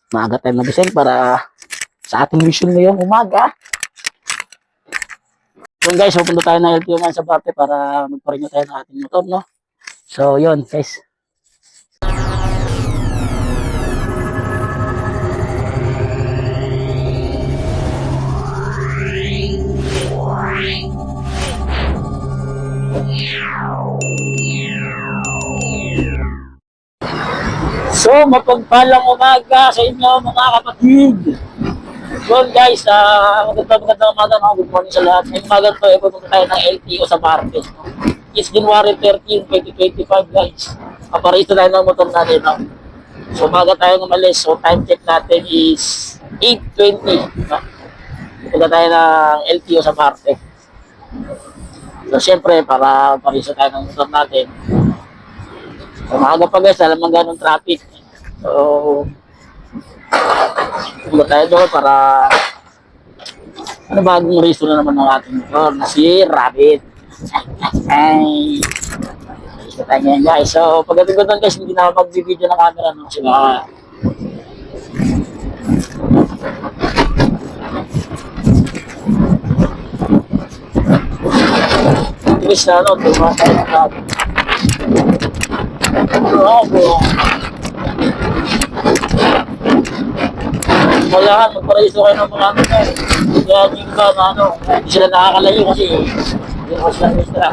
maaga tayo nagising para sa ating mission ngayong umaga. So guys, pupunta tayo ng LTO man sa parte para magparinyo tayo ng ating motor, no? So yun guys. So, mapagpalang umaga sa inyo mga kapatid. So guys, magandang umaga, no? Good morning sa lahat. Ngayong umaga to, pupunta tayo ng LTO sa Martes. No? It's January 13, 2025 guys. Kaparito tayo ng motor natin. No? So umaga tayo umalis. So time check natin is 8:20. No? Pupunta tayo ng LTO sa Martes. So syempre, para pariso tayo ng motor natin. So maaga pa guys, alam mo ganong traffic. So pumunta tayo doon para bagong resto na naman ng ating motor na si Rabbit. Ay, resto tayo ngayon guys. So pagdating ko doon guys, hindi na ako mag-video ng camera, no? Kasi baka guys na ano, diba tayo ng Rabbit. Bravo! Kailangan magparehisto kayo ng mga ano na eh. Kaya yung iba na ano, hindi sila nakakalayo kasi hindi ako sila extra.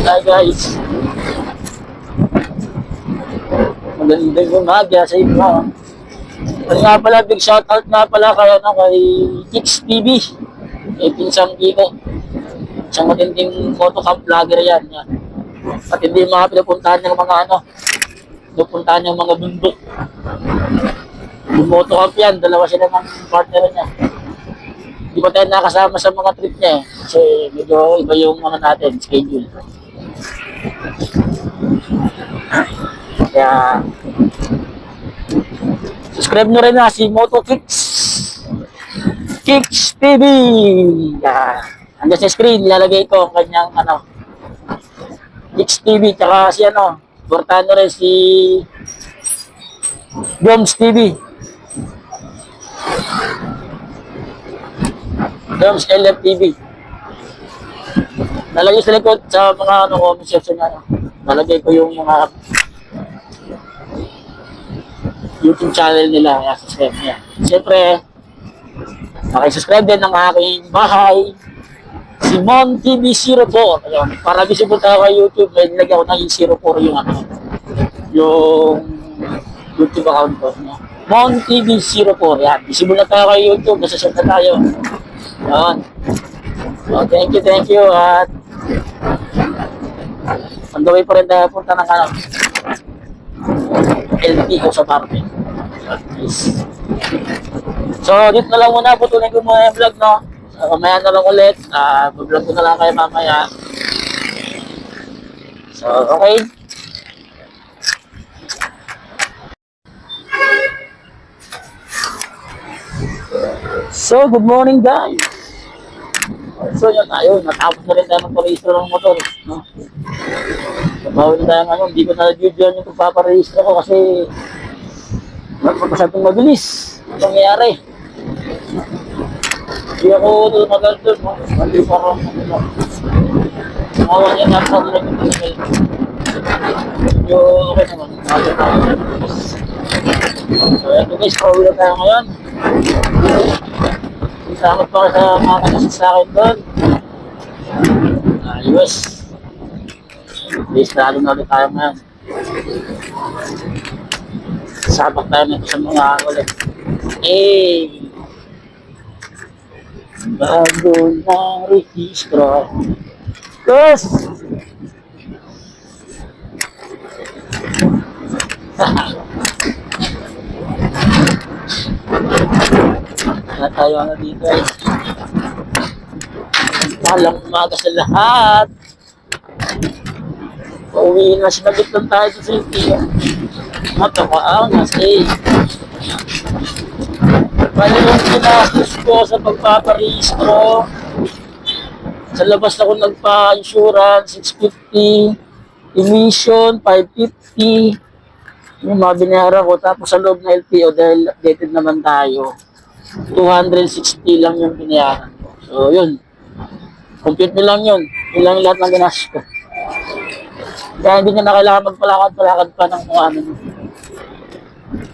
Hi guys. Magandang umaga sa inyo. Ano nga pala, big shoutout nga pala kaya na kay Kicks TV. Kay Pinsang Kiko. Isang matinding photocam vlogger yan. At hindi mga pinupuntahan ng mga ano, pinupuntahan ng mga bundok. Yung motocamp yan, dalawa sila ng partner niya. Hindi pa tayo nakasama sa mga trip niya eh. Kasi medyo iba yung ano natin, schedule. Kaya, subscribe nyo rin na si Moto Kicks. Kicks TV. Hanggang sa screen, nilalagay ko ang kanyang ano, Kicks TV, tsaka si ano, portahan nyo rin si Doms TV. Doms LF TV. Nalagay sa likod sa mga ano, comment section niya. Nalagay ko yung mga YouTube channel nila. Subscribe niya. Siyempre, makisubscribe din ng aking bahay. Si Mon TV 04. Ayun, para visible tayo kay YouTube, may nilagay ako ng 04 yung ano, yung YouTube account ko. Mon TV 04. Yan. Visible na tayo kay YouTube. Nasasend na tayo. Yan. So, thank you. At on the way pa rin tayo punta ng ano, LTO sa parte. So, dito na lang muna. Putulin ko muna yung vlog, no? So, mamaya na lang ulit. Vlog ko na lang kayo mamaya. So, okay. So, good morning guys. So, yun tayo. Natapos na rin tayo magparehistro ng motor. No? Bawal na tayo ngayon. Hindi ko na-video yung pagpaparehistro ko kasi masyadong mabilis. Ang nangyayari. Hindi ako tumagal doon. No? Hindi parang mawa niya nasa doon yung tumagal. Medyo okay naman. So, ito guys. Pauwi na tayo ngayon. Salamat pa sa mga nakasas sa akin doon. Ayos. Listado na ulit tayo ngayon. Sabak tayo nito sa mga ulit. Bago na rehistro. Yes! Na tayo ano dito eh. Walang umaga sa lahat. Pauwi na sinagot lang tayo sa city. Mapakaangas eh. Bali yung ginastos ko sa pagpaparehistro. Sa labas ako nagpa-insurance, 650. Emission, 550. Yung mga binayaran ko, tapos sa loob ng LTO, dahil updated naman tayo, 260 lang yung binayaran ko. So, yun. Compute nyo lang yun. Yun lang yung lahat ng ginas ko. Kaya hindi nyo na kailangan magpalakad-palakad pa ng kung ano.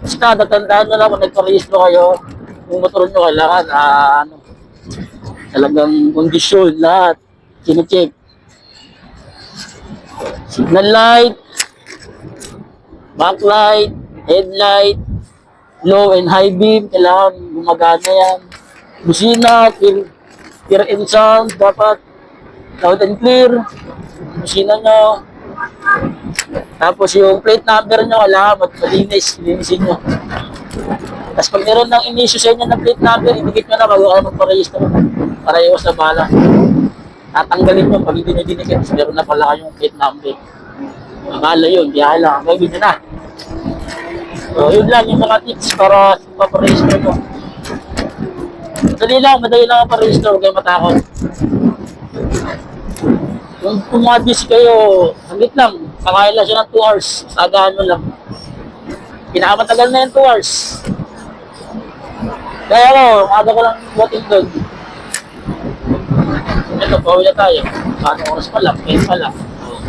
Basta, natandaan nyo lang kung nagparehistro kayo, yung motor nyo kailangan, talagang kondisyon, lahat. Sine-check. Signal light, backlight, headlight, low and high beam, kailangan gumagana yan. Busina, clear and sound, dapat loud and clear. Busina nyo. Tapos yung plate number nyo, kailangan linisin nyo. Tapos pag meron ng inisyo sa inyo ng plate number, indicate nyo na bago kayo magparehistro. Para iwas na bala. Tatanggalin nyo pag hindi nyo dinikit. Meron na pala kayong plate number. Akala yun, kaya lang. Gawin nyo na. So, yun lang yung mga tips para paparehistro mo. Madali lang ang parehistro, huwag kayo matakot. Kung mga busy kayo, saglit lang. Kakain lang siya ng 2 hours. Sagaan mo lang. Pinakamatagal na yung 2 hours. Kaya ako, aga ko lang buhatin doon. Ito, pauwi na tayo. Paano oras pa lang, 10 pa lang.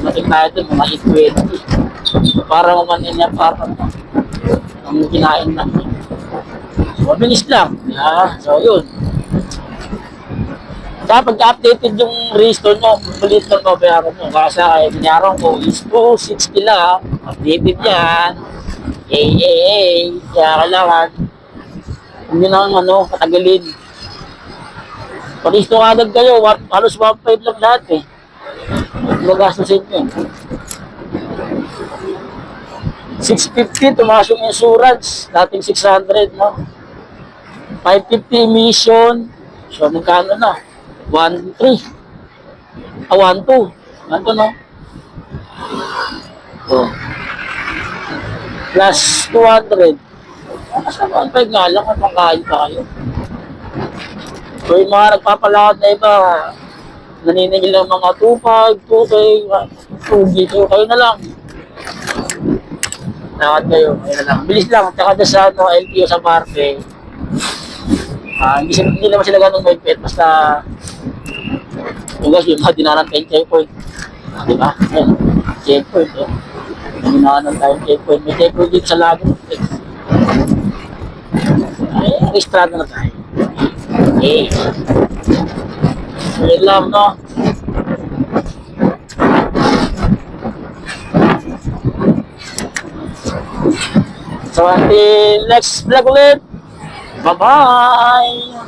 Mating tayo doon, mga 8:20. Para mamanin niya, para ang kinain na. So, mabilis lang. Yeah. So, yun. Kaya pagka-updated yung register nyo, malit lang babayaran nyo. Kasi binayaran ko is 260 lang. Updated yan. Kaya kailangan. Hindi na patagalin. Pag-register agad kayo, halos 1.5 lang lahat eh. Magastusin nyo. 650, tumaas yung insurance. Dating 600, no? 550 emission. So, magkano na? 1.3. 1.2. 1.2, no? So, plus 200. Mas na 1.5 nga lang kung pangkain pa kayo. So, yung mga nagpapalakad na iba, naninigil ng mga 2.5, 2K, 2G. So, kayo na lang. Nakad kayo, kayo na lang. Bilis lang. Tsaka dyan sa LTO sa Marte, hindi naman sila ganun mahigpit. Basta, yung mga dinarantay yung checkpoint. Diba? Checkpoint. Dinarantay tayong checkpoint. May checkpoint dito sa lago. Ay, registrado na tayo. Okay. So, yun lang, no? So, until next vlog ulit. Bye-bye!